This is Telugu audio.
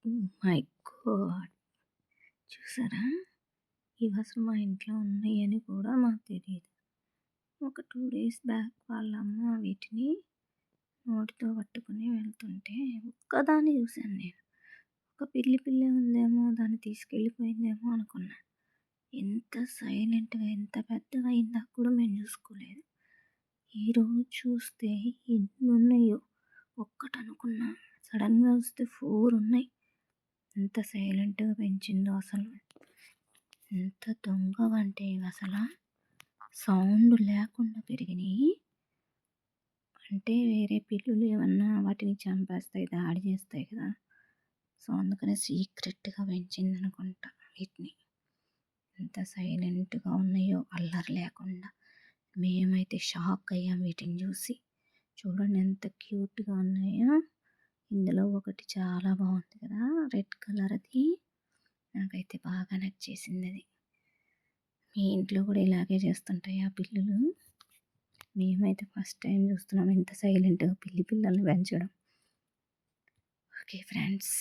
My God! చూసారా? ఇవసలు మా ఇంట్లో ఉన్నాయని కూడా మాకు తెలీదు. ఒక 2 డేస్ బ్యాక్ వాళ్ళమ్మ వీటిని నోటితో పట్టుకొని వెళ్తుంటే ఒక్కదాన్ని చూశాను నేను. ఒక పిల్లే ఉందేమో దాన్ని తీసుకెళ్ళిపోయిందేమో అనుకున్నా. ఎంత సైలెంట్‌గా ఎంత పెద్దగా అయిందా కూడా మేము చూసుకోలేదు. ఈరోజు చూస్తే ఎన్నున్నాయో ఒక్కటనుకున్నా. సడెన్‌గా చూస్తే 4 ఉన్నాయి. ఎంత సైలెంట్‌గా పెంచిందో అసలు. ఎంత దొంగవంటే ఇవసల సౌండ్ లేకుండా పెరిగినియి. అంటే వేరే పిల్లులు ఏమన్నా వాటిని చంపేస్తాయి, దాడి చేస్తాయి కదా! సో, అందుకనే సీక్రెట్‌గా పెంచిందనుకుంటా వీటిని. ఎంత సైలెంట్‌గా ఉన్నాయో అల్లరి లేకుండా. మేమైతే షాక్ అయ్యాం వీటిని చూసి. చూడండి ఎంత క్యూట్‌గా ఉన్నాయో. ఇందులో ఒకటి చాలా బాగుంది కదా! రెడ్ కలర్‌ది. నాకైతే బాగా నచ్చేసిందది. మీ ఇంట్లో కూడా ఇలాగే చేస్తుంటాయా పిల్లులు? మేమైతే ఫస్ట్ టైం చూస్తున్నాం ఇంత సైలెంట్‌గా పిల్లల్ని పెంచడం. Okay friends.